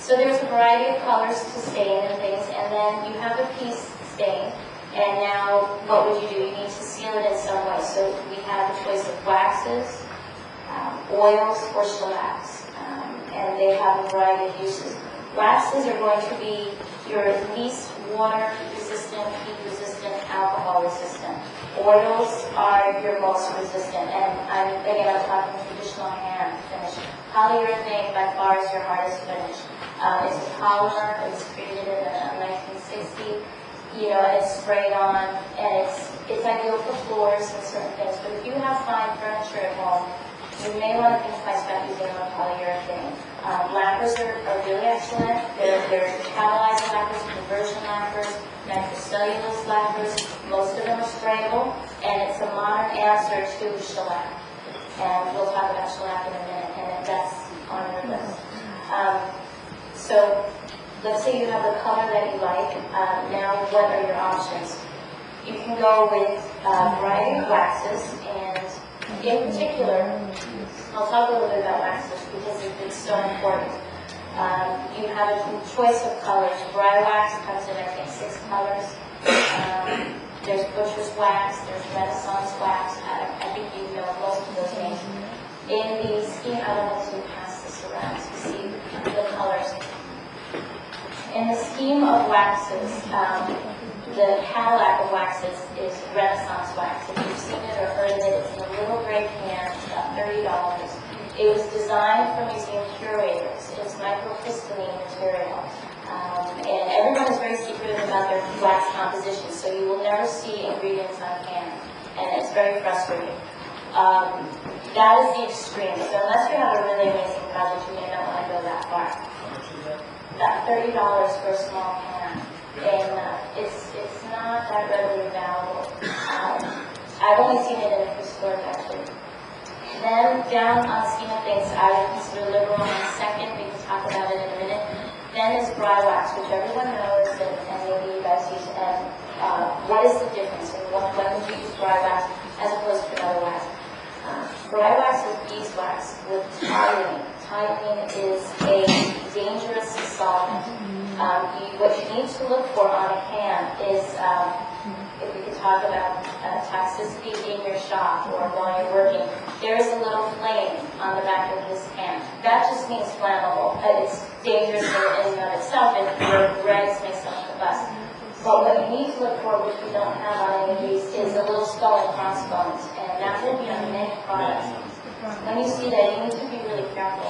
So there's a variety of colors to stain and things, and then you have a piece stained, and now what would you do? You need to seal it in some way. So we have a choice of waxes, oils, or shellacs, and they have a variety of uses. Waxes are going to be your least water resistant, heat resistant, alcohol resistant. Oils are your most resistant, and I'm talking traditional hand finish. Polyurethane by far is your hardest finish. It's a polymer. It was created in 1960. It's sprayed on, and it's ideal for floors and certain things. But if you have fine furniture at home, you may want to think twice about using a polyurethane. Lacquers are really excellent. They're catalyzed lacquers, conversion lacquers, nitrocellulose lacquers. Most of them are sprayable, and it's a modern answer to shellac. And we'll talk about shellac in a minute, and that's on your list. So let's say you have the color that you like. Now, what are your options? You can go with a variety of waxes, and in particular, I'll talk a little bit about waxes because it's so important. You have a choice of colors. Dry wax comes in, I think, 6 colors. There's butcher's wax, there's Renaissance wax. I think you know most of those names. In the scheme, I don't want to pass this around to see the colors. In the scheme of waxes, the Cadillac of waxes is Renaissance wax. If you've seen it or heard of it, it's in a little gray can. It's about $30. It was designed for museum curators. It's microcrystalline material. And everyone is very secretive about their wax composition, so you will never see ingredients on can. And it's very frustrating. That is the extreme. So unless you have a really amazing project, you may not want to go that far. About $30 for a small can. And it's not that readily available. I've only seen it in a few stores, actually. Then, down on the scheme of things, I would consider Liberon second. We can talk about it in a minute. Then is dry wax, which everyone knows, and maybe you guys use. And what is the difference? And when would you use dry wax as opposed to another wax? Dry wax is beeswax with toluene. Toluene is a dangerous solvent. What you need to look for on a can is, if we could talk about toxicity in your shop or while you're working, there is a little flame on the back of this can. That just means flammable. It's dangerous in and of itself, and your rags may start to bust. But what you need to look for, which we don't have on any of these, is a little skull and crossbones, and that will be on many products. When you see that, you need to be really careful.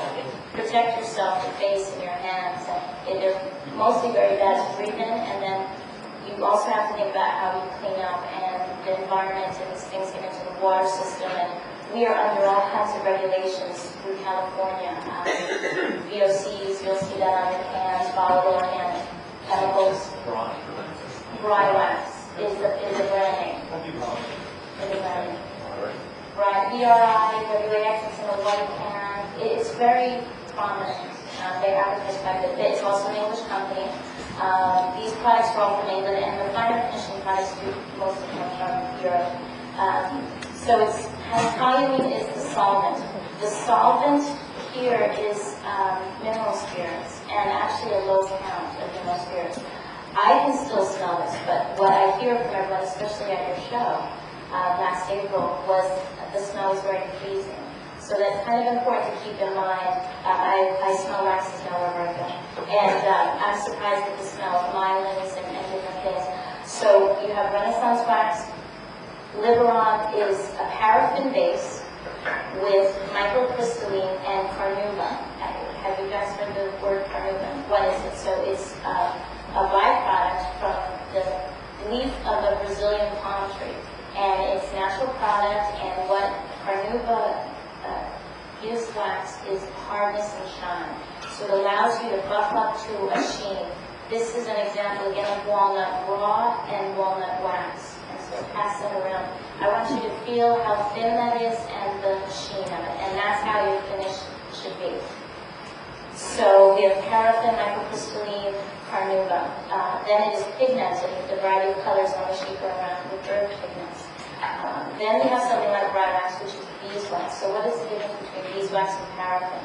Protect yourself, your face, and your hands. And they're mostly very bad to breathe in, and then you also have to think about how you clean up and the environment, and these things get into the water system. And we are under all kinds of regulations through California. VOCs, you'll see that on your cans, volatile organic chemicals. Dry wax is a brand name. Right, BRI, WAX, it's in a white can. It's very prominent. They advertise quite a bit. It's also an English company. These products are all from England, and the finer finishing products do most of them from Europe. So toluene is the solvent. The solvent here is mineral spirits, and actually a low count of mineral spirits. I can still smell this, but what I hear from everyone, especially at your show last April, was the smell is very pleasing. So that's kind of important to keep in mind. I smell waxes now wherever I go. And I'm surprised at the smell of myelins and different things. So you have Renaissance wax. Liberon is a paraffin base with microcrystalline and carnauba. Have you guys heard the word carnauba? What is it? So it's a byproduct from the leaf of a Brazilian palm tree. And it's natural product, and what carnauba gives wax is hardness and shine. So it allows you to buff up to a sheen. This is an example, again, of walnut raw and walnut wax. And so pass that around. I want you to feel how thin that is and the sheen of it. And that's how your finish should be. So we have paraffin, microcrystalline, carnauba. Then it is pigmented with a variety of colors on the sheet going around with herb pigments. Then we have something like dry wax, which is beeswax. So what is the difference between beeswax and paraffin?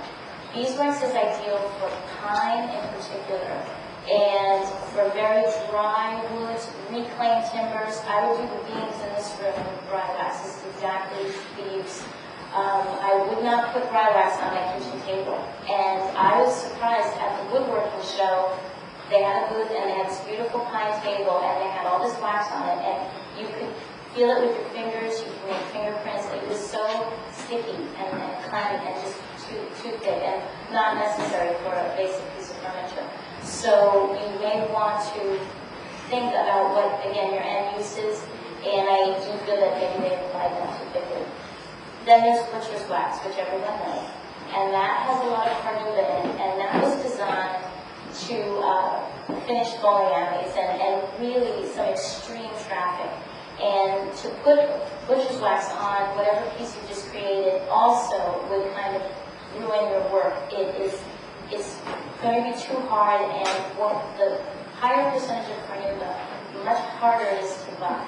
Beeswax is ideal for pine in particular, and for very dry woods, reclaimed timbers. I would do the beams in this room with dry wax. This is exactly the use. I would not put dry wax on my kitchen table, and I was surprised at the woodworking show. They had a booth and they had this beautiful pine table, and they had all this wax on it, and you could feel it with your fingers. You could make fingerprints. It was so sticky and clammy and just too thick, and not necessary for a basic piece of furniture. So you may want to think about what, again, your end use is, and I do feel that maybe they applied that too quickly. Then there's butcher's wax, which everyone knows, and that has a lot of carnauba in it, and that was designed to finish bowling alleys and really some extreme traffic. And to put butcher's wax on whatever piece you just created also would kind of ruin your work. It's going to be too hard, and the higher percentage of carnauba, the much harder it is to buff.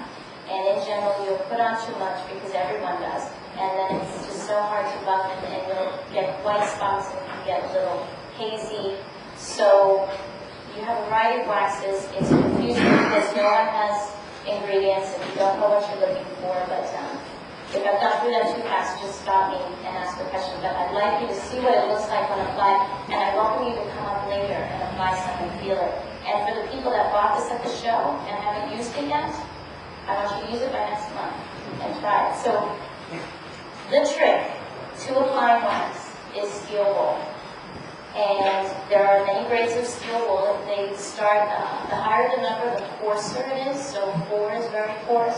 And in general, you'll put on too much because everyone does, and then it's just so hard to buff, and you'll get white spots and you get a little hazy. So you have a variety of waxes. It's confusing because no one has ingredients and you don't know what you're looking for, but if I've gone through that too fast, just stop me and ask a question. But I'd like you to see what it looks like when applied, and I welcome you to come up later and apply some and feel it. And for the people that bought this at the show and haven't used it yet, I want you to use it by next month and try it. So the trick to applying wax is steel wool. And there are many grades of steel wool. They start, the higher the number, the coarser it is. So 4 is very coarse,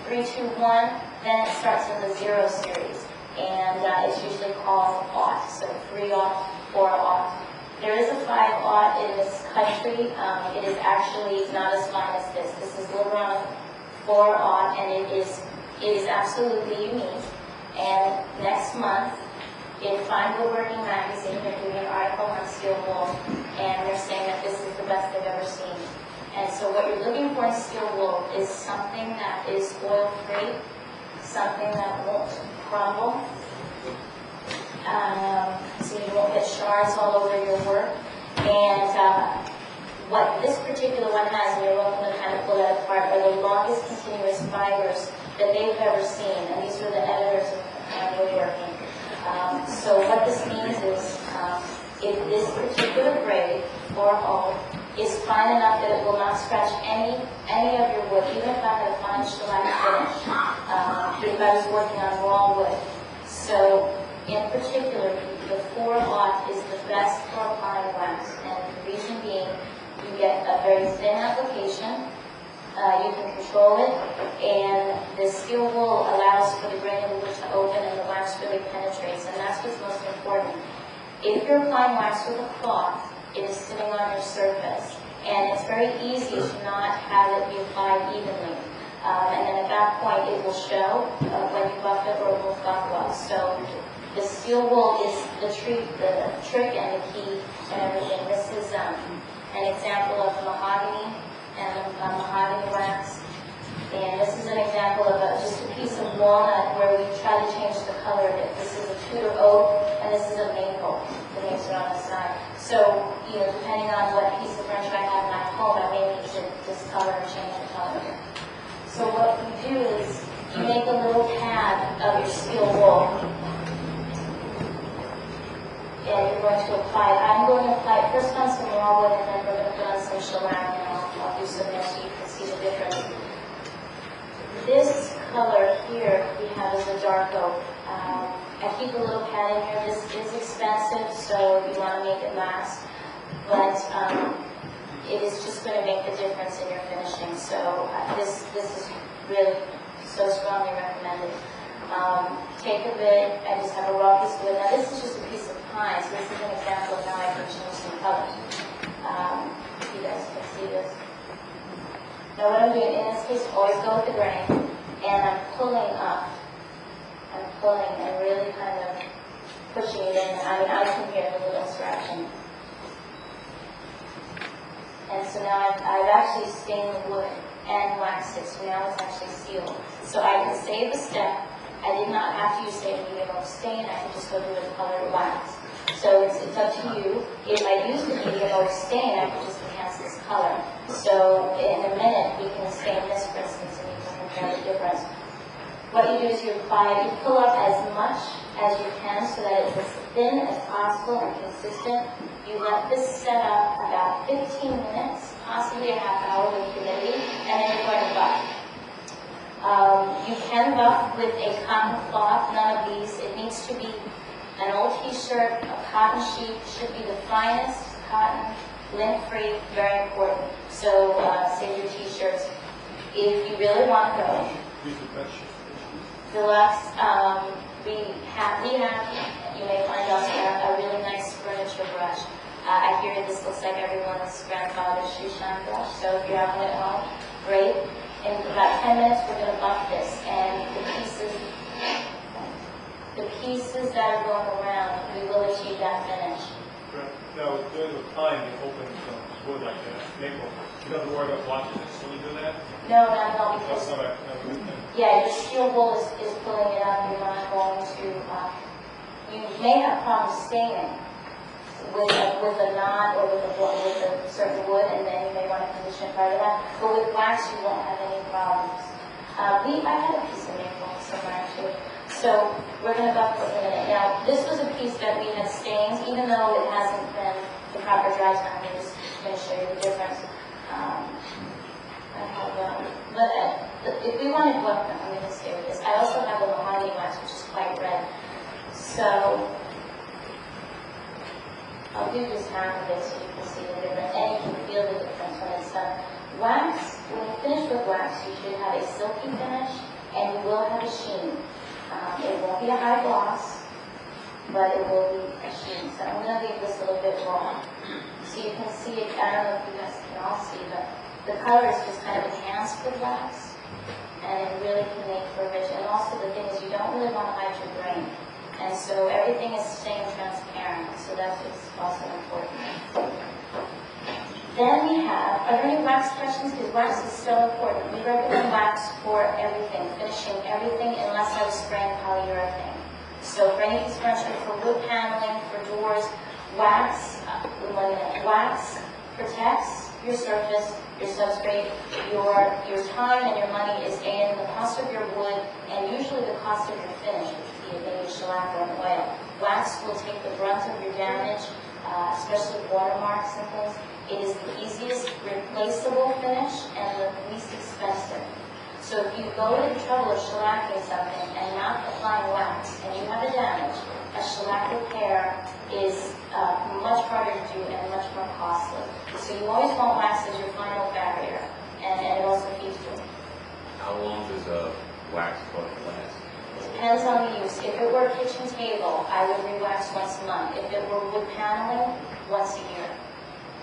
3, 2, 1, then it starts in the 0 series. And it's usually called aught, so 3/0, 4/0. There is a 5/0 in this country. It is actually not as fine as this. This is Lebron 4/0, and it is absolutely unique. And next month, in Fine Woodworking Magazine, they're doing an article on steel wool, and they're saying that this is the best they've ever seen. And so what you're looking for in steel wool is something that is oil-free, something that won't crumble, so you won't get shards all over your work. And what this particular one has, and you're welcome to kind of pull that apart, are the longest continuous fibers that they've ever seen, and these are the editors of Fine Woodworking. So what this means is, if this particular grade, or hull, is fine enough that it will not scratch any of your wood, even if I had a fine shellac finish, if I was working on raw wood. So in particular, the 4/0 is the best for applying wax, and the reason being, you get a very thin application. You can control it, and the steel wool allows for the grain of the wood to open and the wax really penetrates, and that's what's most important. If you're applying wax with a cloth, it is sitting on your surface, and it's very easy to not have it be applied evenly. And then at that point, it will show when you buff it, or it will buff off. So the steel wool is the trick and the key and everything. This is an example of mahogany and mahogany wax. And this is an example of just a piece of walnut where we try to change the color of it. This is a Tudor oak, and this is a maple. The names are on the side. So, depending on what piece of furniture I have in my home, I may need to discolor and change the color here. So what you do is you make a little pad of your steel wool, and you're going to apply it. I'm going to apply it first on some raw wood, and then we're going to put on some shellac, and I'll do some there so you can see the difference. This color here we have is a dark oak. I keep a little pad in here. This is expensive, so you want to make it last. But it is just going to make a difference in your finishing. So this is really so strongly recommended. Take a bit. I just have a raw piece of wood. Now this is just a piece of pine, so this is an example of how I can change some colors. If you guys can see this. Now what I'm doing in this case, always go with the grain, and I'm pulling up. I'm pulling and really kind of pushing it in. I mean, I can hear the little scratching. And so now I've actually stained the wood and waxed it, so now it's actually sealed. So I can save a step. I did not have to use stain medium oak stain. I could just go through with colored wax. So So it's up to you. If I use the medium oak stain, I can just enhance this color. So in a minute, we can stain this, for instance, and you can compare the difference. What you do is you pull up as much as you can so that it's as thin as possible and consistent. You let this set up about 15 minutes, possibly a half hour with humidity, and then you're going to buff. You can buff with a cotton cloth, none of these. It needs to be an old t-shirt, a cotton sheet, should be the finest cotton, lint-free, very important. So save your t-shirts. If you really want to go, deluxe, we have, you may find also a really nice furniture brush. I hear this looks like everyone's grandfather's shoe shine brush, so if you're having it at home, great. In about 10 minutes, we're going to buff this, and the pieces that are going around, we will achieve that finish. Right. Now, during the time you open wood like that, maple, you don't have to worry about watching it. So you do that? No, not at all, because That's not a yeah, your steel wool is pulling it up. You're not going to. You may have problems staining with a knot or with a certain wood, and then you may want to condition part of that. But with wax, you won't have any problems. I had a piece of maple somewhere actually. So we're going to buff this in a minute. Now, this was a piece that we had stains, even though it hasn't been the proper dry time. I'm just going to show you the difference. But if we want to go up, I'm going to stay with this. I also have a mahogany wax, which is quite red. So I'll do just half of it so you can see the difference, and you can feel the difference when it's done. Wax, when you finish with wax, you should have a silky finish, and you will have a sheen. It won't be a high gloss, but it will be a sheen. So I'm going to leave this a little bit raw. So you can see it, I don't know if you guys can all see, but the color is just kind of enhanced with wax, and it really can make for rich. And also the thing is, you don't really want to hide your grain. And so everything is staying transparent, so that's what's also important. Then we have, are there any wax questions? Because wax is so important. We recommend wax for everything, finishing everything, unless I was spraying polyurethane. So for any piece of furniture, for wood paneling, for doors, wax protects your surface, your substrate, your time and your money is in the cost of your wood, and usually the cost of your finish, which would be maybe shellac or an oil. Wax will take the brunt of your damage, especially watermarks and things. It is the easiest replaceable finish and the least expensive. So if you go to the trouble of shellacking something and not applying wax, and you have a damage, a shellac repair is much harder to do and much more costly. So you always want wax as your final barrier, and it also feeds you. How long does a wax supposed to last? Depends on the use. If it were a kitchen table, I would re-wax once a month. If it were wood paneling, once a year.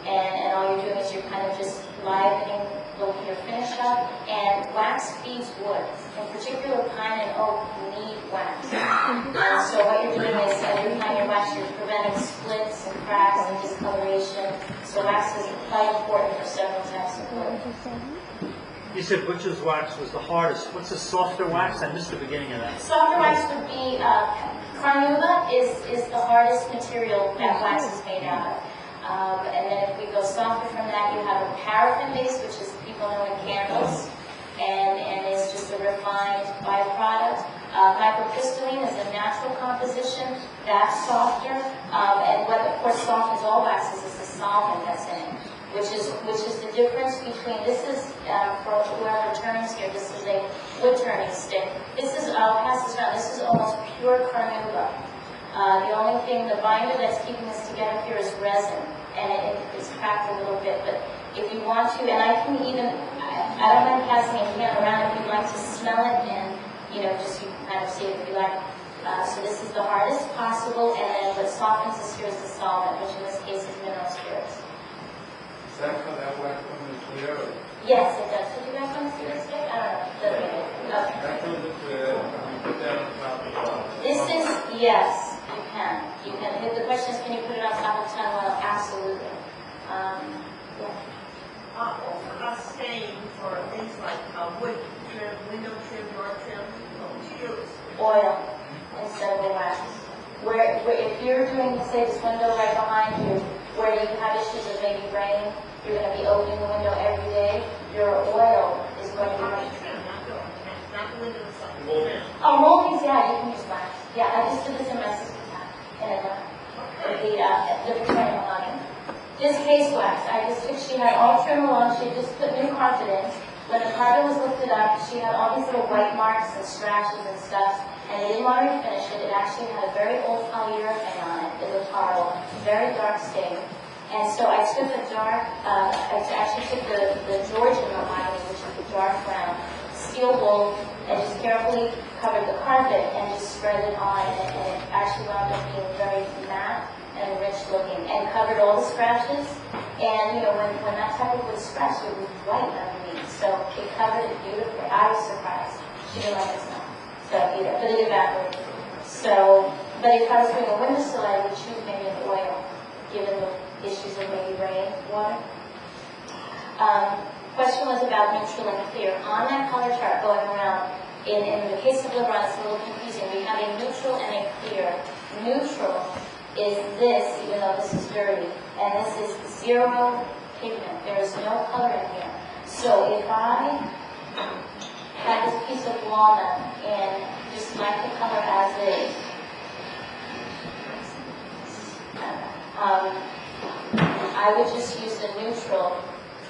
And all you're doing is you're kind of just livening your finish up. And wax feeds wood. In particular, pine and oak need wax. So what you're doing is every time you wax, you're preventing splits and cracks and discoloration. So wax is quite important for several types of wood. You said butcher's wax was the hardest. What's a softer wax? I missed the beginning of that. Softer wax would be, carnauba is the hardest material that wax is made out of. And then if we go softer from that, you have a paraffin base, which is people know in candles, and is just a refined byproduct. Microcrystalline is a natural composition, that's softer. And what of course softens all waxes is the solvent that's in it, which is the difference between, this is, for whoever turns here, this is a wood turning stick. This is, I'll pass this around, this is almost pure carnauba. The only thing, the binder that's keeping this together here is resin, and it's cracked a little bit, but if you want to, and I can even, I don't mind passing a can around if you'd like to smell it, and, just you can kind of see it if you like. So this is the hardest possible, and then what softens this here is the solvent, which in this case is mineral spirits. Is that how that wax comes in clear? Yes, it does. Did you guys want to see this thing? I don't know. That comes in clear, you put that on top of the box. This is, yes, you can. You can. The question is, can you put it on top of tongue oil? Absolutely. A stain for things like wood trim, window trim, door trim, what would you use? Oil instead of wax. Where if you're doing say this window right behind you, where you have issues of maybe rain, you're going to be opening the window every day, your oil is going to be Not running. the trim, not the window side. Molding. Oh, moldings, yeah, you can use wax. Yeah, I just did this in my sister's house, in Atlanta. The Victorian Millennium. This case wax, I just took, she had all trim along, she had just put new carpet in. When the carpet was lifted up, she had all these little white marks and scratches and stuff, and they didn't want her to finish it. It actually had a very old polyurethane on it. It was horrible, very dark stain. And so I took a dark, I actually took the Georgian mahogany, which is the dark brown, steel wool, and just carefully covered the carpet and just spread it on, and it actually wound up being very matte and rich looking, and covered all the scratches. And you know, when that type of wood scratched, it was white underneath, so it covered it beautifully. I was surprised. She didn't like the smell, so either, but it evaporated. So, but if I was doing a windowsill, I would choose maybe an oil, given the issues of maybe rain, water. Question was about neutral and clear. On that color chart going around, in the case of LeBron, it's a little confusing. We have a neutral and a clear. Neutral is this, even though this is dirty, and this is zero pigment. There is no color in here. So if I had this piece of walnut and just like the color as is, I would just use the neutral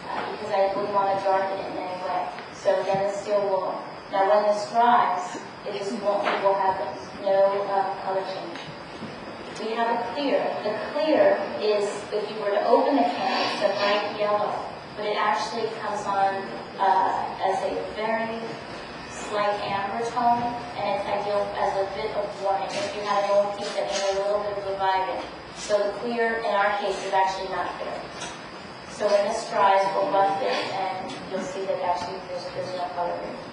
because I wouldn't want to darken it in any way. So then the steel wool. Now when this dries, it will have no color change. We have a clear. The clear is, if you were to open the can, it's a bright yellow, but it actually comes on as a very slight amber tone, and it's ideal as a bit of warming if you had an old piece that needed a little bit of reviving. So the clear, in our case, is actually not clear. So when this dries, we'll buff it, and you'll see that actually there's no color in it.